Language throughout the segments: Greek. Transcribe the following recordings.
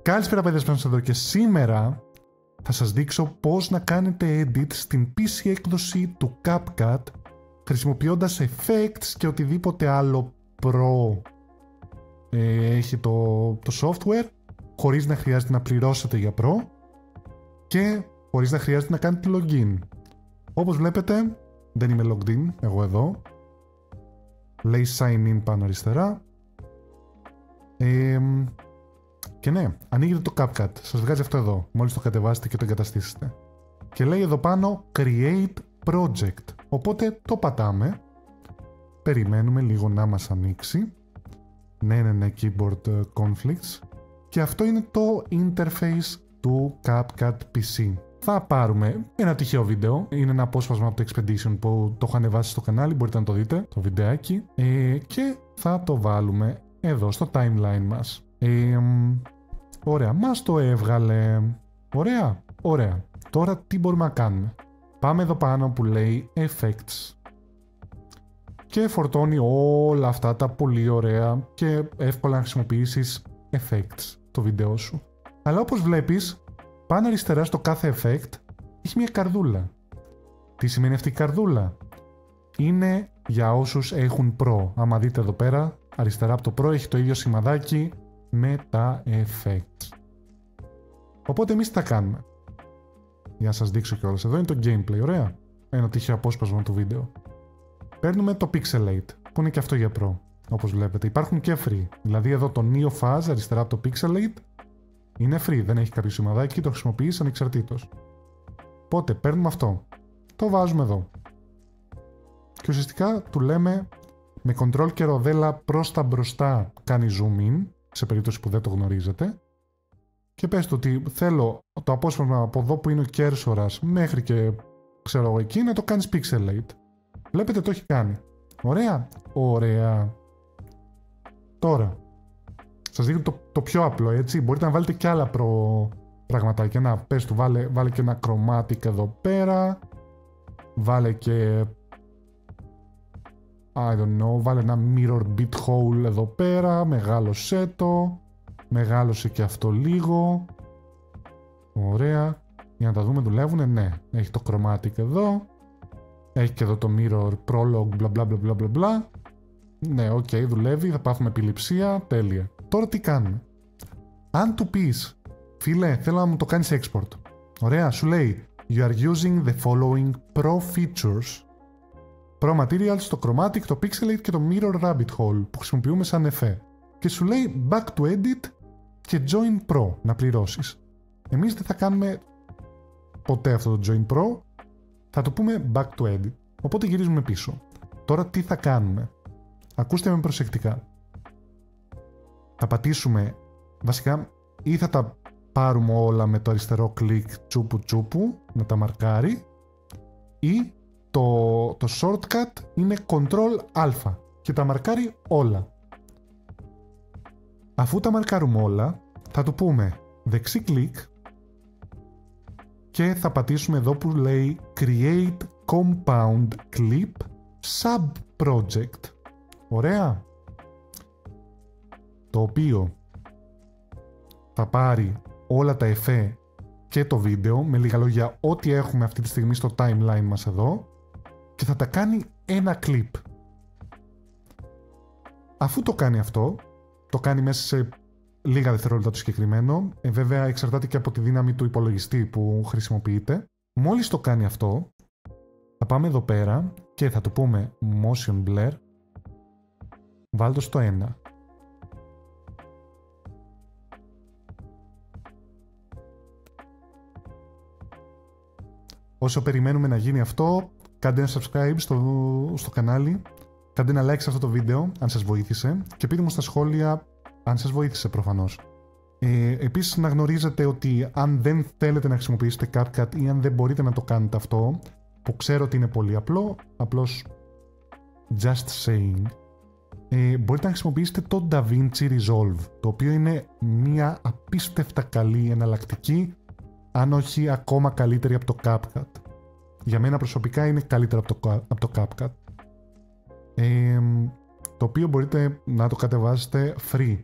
Καλησπέρα παιδες, πάνω εδώ και σήμερα θα σας δείξω πώς να κάνετε edit στην PC έκδοση του CapCut χρησιμοποιώντας effects και οτιδήποτε άλλο pro έχει το software, χωρίς να χρειάζεται να πληρώσετε για pro και χωρίς να χρειάζεται να κάνετε login. Όπως βλέπετε δεν είμαι logged in, εγώ εδώ λέει sign in πάνω αριστερά. Και ναι, ανοίγετε το CapCut, σας βγάζει αυτό εδώ, μόλις το κατεβάσετε και το εγκαταστήσετε. Και λέει εδώ πάνω Create Project, οπότε το πατάμε, περιμένουμε λίγο να μας ανοίξει. Ναι, Keyboard Conflicts. Και αυτό είναι το interface του CapCut PC. Θα πάρουμε ένα τυχαίο βίντεο, είναι ένα απόσπασμα από το Expedition που το έχω ανεβάσει στο κανάλι, μπορείτε να το δείτε, το βιντεάκι. Και θα το βάλουμε εδώ στο timeline μας. Ωραία, μας το έβγαλε. Ωραία. Τώρα τι μπορούμε να κάνουμε? Πάμε εδώ πάνω που λέει Effects και φορτώνει όλα αυτά τα πολύ ωραία και εύκολα να χρησιμοποιήσεις effects το βίντεο σου. Αλλά όπως βλέπεις, πάνω αριστερά στο κάθε effect έχει μια καρδούλα. Τι σημαίνει αυτή η καρδούλα? Είναι για όσους έχουν Pro. Άμα δείτε εδώ πέρα, αριστερά από το Pro έχει το ίδιο σημαδάκι με τα effects. Οπότε εμείς τι θα κάνουμε? Για να σας δείξω κιόλας. Εδώ είναι το gameplay, ωραία. Ένα τυχαίο απόσπασμα του βίντεο. Παίρνουμε το Pixelate, που είναι και αυτό για Pro. Όπως βλέπετε, υπάρχουν και free. Δηλαδή εδώ το Neo Fuzz αριστερά από το Pixelate είναι free, δεν έχει κάποιο σημαδάκι, το χρησιμοποιείς ανεξαρτήτως. Οπότε παίρνουμε αυτό, το βάζουμε εδώ. Και ουσιαστικά του λέμε με control και ροδέλα προς τα μπροστά κάνει zoom in, σε περίπτωση που δεν το γνωρίζετε. Και πες του ότι θέλω το απόσπασμα από εδώ που είναι ο κέρσορας μέχρι και ξέρω εγώ εκεί να το κάνεις Pixelate. Βλέπετε το έχει κάνει. Ωραία. Τώρα, σας δείχνω το πιο απλό, έτσι. Μπορείτε να βάλετε και άλλα πραγματάκια. Να, πες του, βάλε και ένα chromatic εδώ πέρα. Βάλε και... βάλε ένα mirror bit hole εδώ πέρα. Μεγάλωσέ το. Μεγάλωσε και αυτό λίγο. Ωραία. Για να τα δούμε, δουλεύουνε. Ναι, έχει το chromatic εδώ. Έχει και εδώ το mirror prologue bla. Ναι, οκ, δουλεύει, θα πάθουμε επιληψία, τέλεια. Τώρα τι κάνουμε? Αν του πεις, φίλε, θέλω να μου το κάνεις export. Ωραία, σου λέει You are using the following pro features. Pro materials, το chromatic, το pixelate και το mirror rabbit hole που χρησιμοποιούμε σαν εφέ. Και σου λέει back to edit και join pro να πληρώσεις. Εμείς δεν θα κάνουμε ποτέ αυτό το join pro. Θα το πούμε back to edit. Οπότε γυρίζουμε πίσω. Τώρα τι θα κάνουμε? Ακούστε με προσεκτικά. Θα πατήσουμε, βασικά, ή θα τα πάρουμε όλα με το αριστερό κλικ τσούπου να τα μαρκάρει, ή το shortcut είναι Ctrl Α και τα μαρκάρει όλα. Αφού τα μαρκάρουμε όλα, θα του πούμε δεξί κλικ και θα πατήσουμε εδώ που λέει Create Compound Clip Sub-Project. Ωραία. Το οποίο θα πάρει όλα τα εφέ και το βίντεο, με λίγα λόγια ό,τι έχουμε αυτή τη στιγμή στο timeline μας εδώ, και θα τα κάνει ένα clip. Αφού το κάνει αυτό, το κάνει μέσα σε λίγα δευτερόλεπτα το συγκεκριμένο, βέβαια εξαρτάται και από τη δύναμη του υπολογιστή που χρησιμοποιείτε. Μόλις το κάνει αυτό, θα πάμε εδώ πέρα και θα του πούμε Motion Blur, βάλτε στο 1. Όσο περιμένουμε να γίνει αυτό, κάντε ένα subscribe στο κανάλι, κάντε ένα like σε αυτό το βίντεο αν σας βοήθησε και πείτε μου στα σχόλια αν σας βοήθησε προφανώς. Επίσης να γνωρίζετε ότι αν δεν θέλετε να χρησιμοποιήσετε CapCut ή αν δεν μπορείτε να το κάνετε αυτό, που ξέρω ότι είναι πολύ απλό, απλώς just saying, μπορείτε να χρησιμοποιήσετε το DaVinci Resolve, το οποίο είναι μια απίστευτα καλή εναλλακτική, αν όχι ακόμα καλύτερη από το CapCut. Για μένα προσωπικά είναι καλύτερο από το CapCut. Το οποίο μπορείτε να το κατεβάσετε free.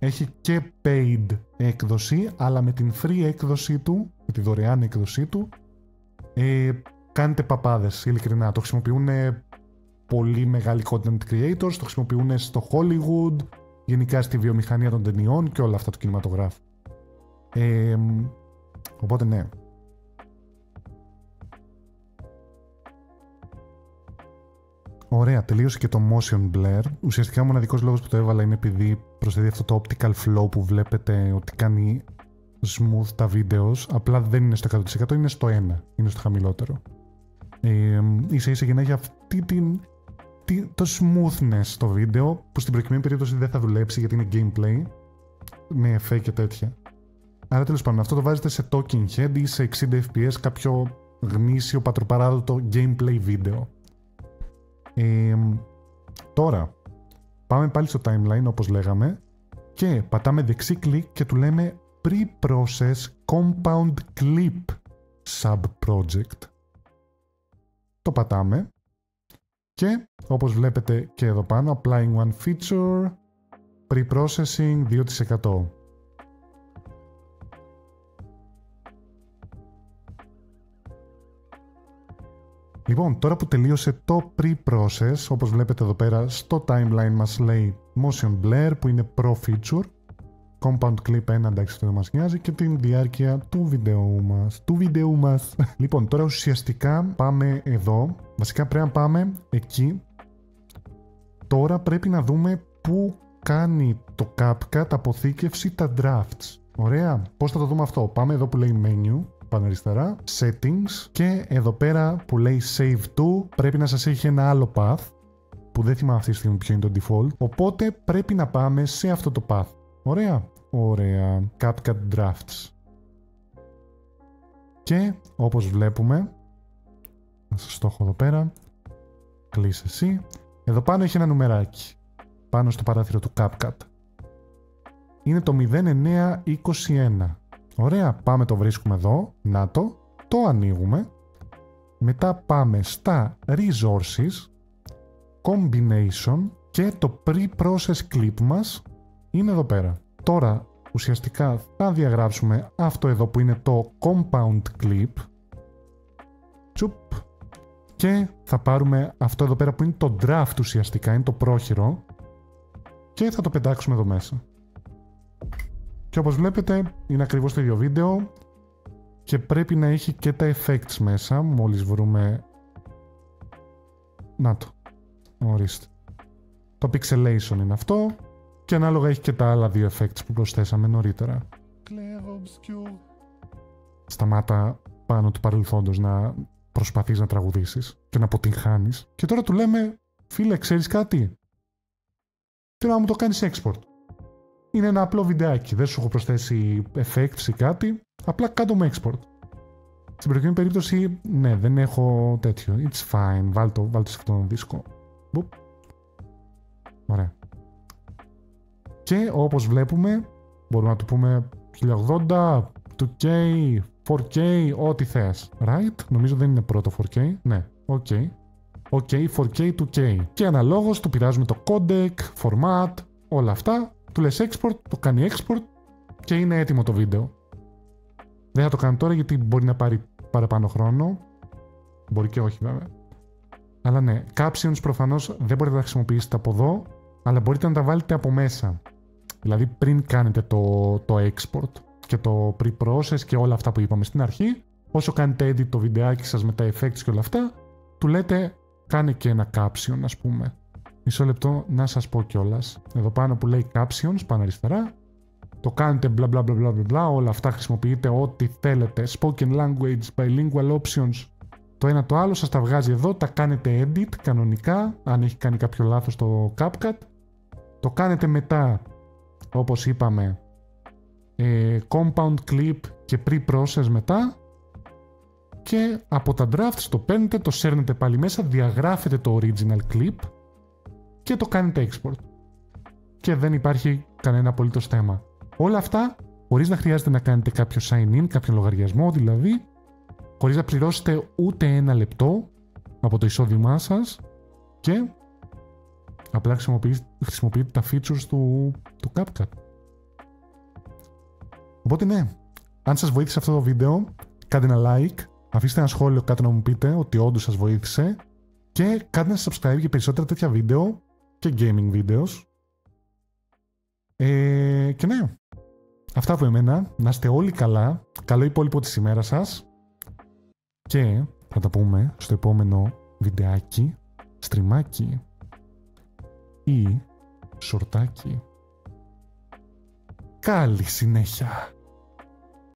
έχει και paid έκδοση, αλλά με την free έκδοση του, με τη δωρεάν έκδοσή του, κάνετε παπάδες, ειλικρινά. Το χρησιμοποιούν πολύ μεγάλοι content creators, το χρησιμοποιούν στο Hollywood, γενικά στη βιομηχανία των ταινιών και όλα αυτά του κινηματογράφου. Οπότε ναι. Ωραία, τελείωσε και το motion blur. Ουσιαστικά ο μοναδικός λόγος που το έβαλα είναι επειδή προσθέτει αυτό το optical flow που βλέπετε ότι κάνει smooth τα βίντεο. Απλά δεν είναι στο 100%, είναι στο 1, είναι στο χαμηλότερο. Ίσα ίσα γεννάει αυτή το smoothness στο βίντεο, που στην προκειμένη περίπτωση δεν θα δουλέψει γιατί είναι gameplay με effect και τέτοια. Άρα τέλος πάντων, αυτό το βάζετε σε talking head ή σε 60 fps, κάποιο γνήσιο πατροπαράδοτο gameplay βίντεο. Τώρα πάμε πάλι στο timeline όπως λέγαμε και πατάμε δεξί κλικ και του λέμε Pre-Process Compound Clip Sub-Project. Το πατάμε και όπως βλέπετε και εδώ πάνω, Applying one feature, Pre-Processing 2%. Λοιπόν, τώρα που τελείωσε το pre-process, όπως βλέπετε εδώ πέρα στο timeline μας λέει Motion Blur που είναι Pro Feature, Compound Clip 1, εντάξει αυτό δεν μας νοιάζει, και την διάρκεια του βίντεου μας. Λοιπόν, τώρα ουσιαστικά πάμε εδώ, βασικά πρέπει να πάμε εκεί. Τώρα πρέπει να δούμε πού κάνει το CapCut αποθήκευση τα drafts. Ωραία, πώς θα το δούμε αυτό? Πάμε εδώ που λέει Menu, πάνω αριστερά, Settings, και εδώ πέρα που λέει Save to, πρέπει να σας έχει ένα άλλο path που δεν θυμάμαι αυτή τη στιγμή ποιο είναι το default, οπότε πρέπει να πάμε σε αυτό το path. Ωραία, ωραία, CapCut Drafts. Και όπως βλέπουμε, να σας το έχω εδώ πέρα, κλείσει εσύ, εδώ πάνω έχει ένα νουμεράκι πάνω στο παράθυρο του CapCut. Είναι το 0921. Ωραία, πάμε το βρίσκουμε εδώ, να το ανοίγουμε. Μετά πάμε στα Resources, Combination και το Pre-Process Clip μας είναι εδώ πέρα. Τώρα ουσιαστικά θα διαγράψουμε αυτό εδώ που είναι το Compound Clip. Τσουπ. Και θα πάρουμε αυτό εδώ πέρα που είναι το Draft ουσιαστικά, είναι το πρόχειρο, και θα το πετάξουμε εδώ μέσα. Και όπως βλέπετε είναι ακριβώς το ίδιο βίντεο και πρέπει να έχει και τα effects μέσα, μόλις βρούμε... Να το, ορίστε. Το pixelation είναι αυτό και ανάλογα έχει και τα άλλα δύο effects που προσθέσαμε νωρίτερα. Σταμάτα πάνω του παρελθόντος να προσπαθείς να τραγουδήσεις και να αποτυγχάνεις. Και τώρα του λέμε, φίλε, ξέρεις κάτι? Θέλω να μου το κάνεις export. Είναι ένα απλό βιντεάκι, δεν σου έχω προσθέσει effects ή κάτι, απλά κάτω μου export. Στην προηγούμενη περίπτωση, ναι, δεν έχω τέτοιο. It's fine, βάλτε σε αυτόν τον δίσκο. Μπουπ. Ωραία. Και όπως βλέπουμε, μπορούμε να του πούμε 1080, 2K, 4K, ό,τι θες. Right? Νομίζω δεν είναι πρώτο 4K. Ναι, OK. OK, 4K, 2K. Και αναλόγως του πειράζουμε το codec, format, όλα αυτά. Του λες export, το κάνει export και είναι έτοιμο το βίντεο. Δεν θα το κάνω τώρα γιατί μπορεί να πάρει παραπάνω χρόνο. Μπορεί και όχι βέβαια. Αλλά ναι, captions προφανώς δεν μπορείτε να τα χρησιμοποιήσετε από εδώ, αλλά μπορείτε να τα βάλετε από μέσα. Δηλαδή πριν κάνετε το export και το pre-process και όλα αυτά που είπαμε στην αρχή, όσο κάνετε edit το βιντεάκι σας με τα effects και όλα αυτά, του λέτε κάνε και ένα caption, ας πούμε. Μισό λεπτό να σας πω κιόλας. Εδώ πάνω που λέει captions, πάνω αριστερά, το κάνετε μπλα μπλα μπλα μπλα, όλα αυτά χρησιμοποιείτε ό,τι θέλετε. Spoken language, bilingual options, το ένα το άλλο, σας τα βγάζει εδώ, τα κάνετε edit κανονικά, αν έχει κάνει κάποιο λάθος το CapCut. Το κάνετε μετά, όπως είπαμε, compound clip και pre-process μετά, και από τα drafts το παίρνετε, το σέρνετε πάλι μέσα, διαγράφετε το original clip και το κάνετε export. Και δεν υπάρχει κανένα απολύτως θέμα. Όλα αυτά χωρίς να χρειάζεται να κάνετε κάποιο sign-in, κάποιο λογαριασμό δηλαδή, χωρίς να πληρώσετε ούτε ένα λεπτό από το εισόδημά σας και απλά χρησιμοποιείτε τα features του CapCut. Οπότε ναι, αν σας βοήθησε αυτό το βίντεο, κάντε ένα like, αφήστε ένα σχόλιο κάτω να μου πείτε ότι όντως σας βοήθησε και κάντε ένα subscribe για περισσότερα τέτοια βίντεο και gaming videos. Και ναι, αυτά από εμένα. Να είστε όλοι καλά. Καλό υπόλοιπο της ημέρας σας. Και θα τα πούμε στο επόμενο βιντεάκι, στριμάκι ή σορτάκι. Καλή συνέχεια.